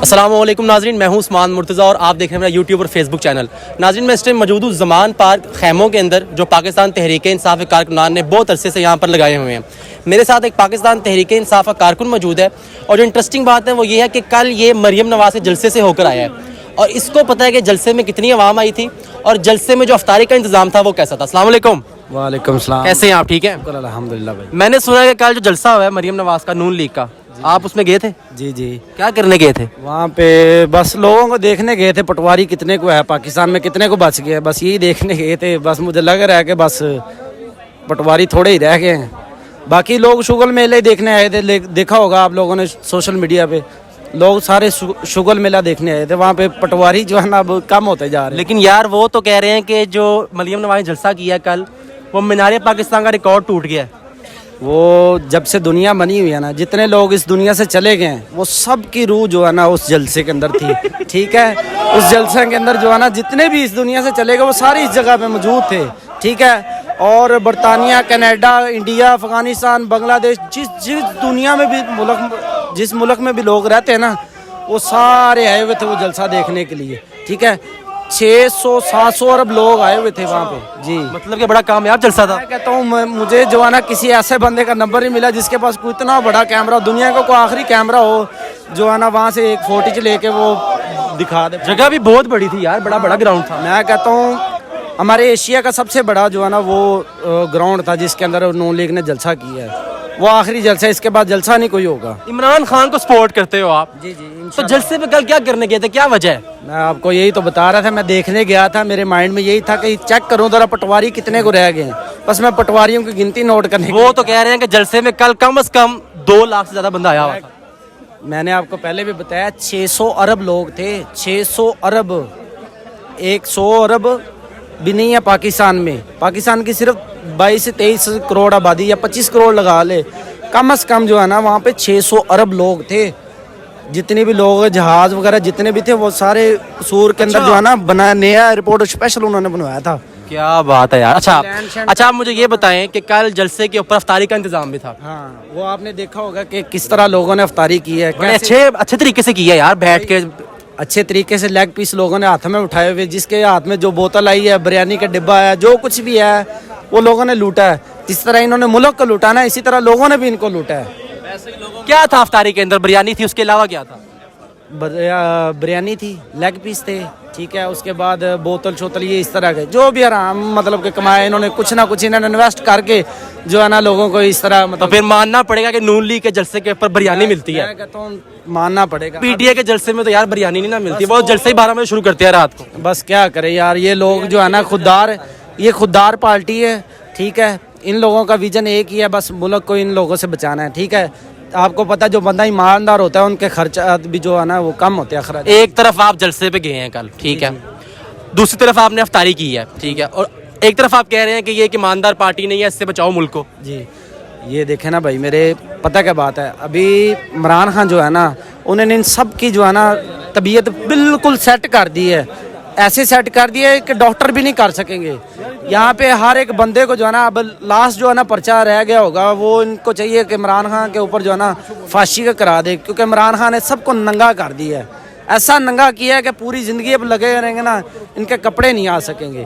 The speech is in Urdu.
السلام علیکم ناظرین، میں ہوں عثمان مرتضی اور آپ دیکھ رہے ہیں میرا یوٹیوب اور فیس بک چینل۔ ناظرین، میں اس ٹائم موجود ہوں زمان پارک خیموں کے اندر، جو پاکستان تحریک انصاف کے کارکنان نے بہت عرصے سے یہاں پر لگائے ہوئے ہیں۔ میرے ساتھ ایک پاکستان تحریک انصاف کا کارکن موجود ہے، اور جو انٹرسٹنگ بات ہے وہ یہ ہے کہ کل یہ مریم نواز کے جلسے سے ہو کر آیا ہے، اور اس کو پتہ ہے کہ جلسے میں کتنی عوام آئی تھی اور جلسے میں جو افطاری کا انتظام تھا وہ کیسا تھا۔ السلام علیکم۔ وعلیکم السلام۔ کیسے ہیں آپ؟ ٹھیک ہیں الحمدللہ بھائی۔ میں نے سنا کہ کل جو جلسہ ہوا ہے مریم نواز کا نون لیگ کا، آپ اس میں گئے تھے؟ جی جی، کیا کرنے گئے تھے وہاں پہ بس لوگوں کو دیکھنے گئے تھے، پٹواری کتنے کو ہے پاکستان میں، کتنے کو بچ گیا، بس یہی دیکھنے گئے تھے۔ بس مجھے لگ رہا ہے کہ بس پٹواری تھوڑے ہی رہ گئے ہیں، باقی لوگ شغل میلے دیکھنے آئے تھے۔ دیکھا ہوگا آپ لوگوں نے سوشل میڈیا پہ، لوگ سارے شغل میلہ دیکھنے آئے تھے، وہاں پہ پٹواری جو ہے نا اب کم ہوتے جا رہے ہیں۔ لیکن یار وہ تو کہہ رہے ہیں کہ جو مریم نواز نے جلسہ کیا کل، وہ مینار پاکستان کا ریکارڈ ٹوٹ گیا ہے۔ وہ جب سے دنیا بنی ہوئی ہے نا، جتنے لوگ اس دنیا سے چلے گئے ہیں وہ سب کی روح جو ہے نا اس جلسے کے اندر تھی، ٹھیک ہے۔ اس جلسے کے اندر جو ہے نا جتنے بھی اس دنیا سے چلے گئے وہ سارے اس جگہ پہ موجود تھے، ٹھیک ہے۔ اور برطانیہ، کینیڈا، انڈیا، افغانستان، بنگلہ دیش، جس دنیا میں بھی جس ملک میں بھی لوگ رہتے ہیں نا، وہ سارے آئے ہوئے تھے وہ جلسہ دیکھنے کے لیے، ٹھیک ہے۔ 600-700 ارب لوگ آئے ہوئے تھے وہاں پہ، جی۔ مطلب کہ بڑا کامیاب جلسہ تھا۔ میں کہتا ہوں مجھے جو ہے نا کسی ایسے بندے کا نمبر نہیں ملا جس کے پاس کوئی اتنا بڑا کیمرہ ہو، دنیا کا کوئی آخری کیمرہ ہو جو ہے نا وہاں سے ایک فوٹیج لے کے وہ دکھا دے۔ جگہ بھی بہت بڑی تھی یار، بڑا گراؤنڈ تھا۔ میں کہتا ہوں ہمارے ایشیا کا سب سے بڑا جو ہے نا وہ گراؤنڈ تھا جس کے اندر نون لیگ نے جلسہ کیا ہے، وہ آخری جلسہ، اس کے بعد جلسہ نہیں کوئی ہوگا۔ عمران خان کو سپورٹ کرتے ہو آپ؟ جی جی، تو جلسے پہ کل کیا کرنے گئے تھے، کیا وجہ ہے؟ میں آپ کو یہی تو بتا رہا تھا، میں دیکھنے گیا تھا، میرے مائنڈ میں یہی تھا کہ چیک کروں ذرا پٹواری کتنے کو رہ گئے ہیں، بس میں پٹواریوں کی گنتی نوٹ کرنے وہ تو کہہ رہے ہیں کہ جلسے میں کل کم از کم 2 لاکھ سے زیادہ بندہ آیا ہوا تھا۔ میں نے آپ کو پہلے بھی بتایا 600 ارب لوگ تھے، 600 ارب، 100 ارب بھی نہیں ہے پاکستان میں۔ پاکستان کی صرف 22 سے 23 کروڑ آبادی یا 25 کروڑ لگا لے، کم از کم جو ہے نا وہاں پہ 600 ارب لوگ تھے۔ جتنے بھی لوگ جہاز وغیرہ جتنے بھی تھے وہ سارے قصور کے اندر جو ہے نا بنایا، نیا ایئرپورٹ اسپیشل انہوں نے بنوایا تھا۔ کیا بات ہے یار۔ اچھا آپ مجھے یہ بتائیں کہ کل جلسے کے اوپر افطاری کا انتظام بھی تھا؟ ہاں، وہ آپ نے دیکھا ہوگا کہ کس طرح لوگوں نے افطاری کی ہے، اچھے طریقے سے کیا یار، بیٹھ کے اچھے طریقے سے لیگ پیس لوگوں نے ہاتھ میں اٹھائے ہوئے، جس کے ہاتھ میں جو بوتل آئی ہے، بریانی کا ڈبہ ہے، جو کچھ بھی ہے وہ لوگوں نے لوٹا ہے۔ جس طرح انہوں نے ملک کو لوٹا نا، اسی طرح لوگوں نے بھی ان کو لوٹا ہے۔ کیا تھا افطاری کے اندر؟ بریانی تھی، اس کے علاوہ کیا تھا؟ بریانی تھی، لیگ پیس تھے، ٹھیک ہے۔ اس کے بعد بوتل شوتل یہ اس طرح کے جو بھی آرام مطلب کہ کمائے انہوں نے، کچھ نہ کچھ انہوں نے انویسٹ کر کے جو ہے نا لوگوں کو اس طرح تو مطلب پھر ماننا پڑے گا کہ نون لیگ کے جلسے کے اوپر بریانی ملتی ہے۔ میں کہتا ہوں ماننا پڑے گا۔ پی ٹی اے کے جلسے میں تو یار بریانی نہیں نہ ملتی، وہ جلسے ہی 12 بجے شروع کرتے ہیں رات کو۔ بس کیا کرے یار، یہ لوگ جو ہے نا یہ خوددار پارٹی ہے، ٹھیک ہے۔ ان لوگوں کا ویژن ایک ہی ہے، بس ملک کو ان لوگوں سے بچانا ہے، ٹھیک ہے۔ آپ کو پتہ جو بندہ ایماندار ہوتا ہے ان کے خرچات بھی جو ہے نا وہ کم ہوتے ہیں، اخراج۔ ایک طرف آپ جلسے پہ گئے ہیں کل، ٹھیک ہے، دوسری طرف آپ نے افطاری کی ہے، ٹھیک ہے، اور ایک طرف آپ کہہ رہے ہیں کہ یہ ایک ایماندار پارٹی نہیں ہے، اس سے بچاؤ ملک کو۔ جی، یہ دیکھیں نا بھائی میرے، پتہ کیا بات ہے، ابھی عمران خان جو ہے نا انہوں نے ان سب کی جو ہے نا طبیعت بالکل سیٹ کر دی ہے، ایسے سیٹ کر دی ہے کہ ڈاکٹر بھی نہیں کر سکیں گے۔ یہاں پہ ہر ایک بندے کو جو ہے نا اب لاسٹ جو ہے نا پرچہ رہ گیا ہوگا، وہ ان کو چاہیے کہ عمران خان کے اوپر جو ہے نا پھانسی کا کرا دے، کیونکہ عمران خان نے سب کو ننگا کر دیا ہے، ایسا ننگا کیا ہے کہ پوری زندگی اب لگے رہیں گے نا ان کے کپڑے نہیں آ سکیں گے۔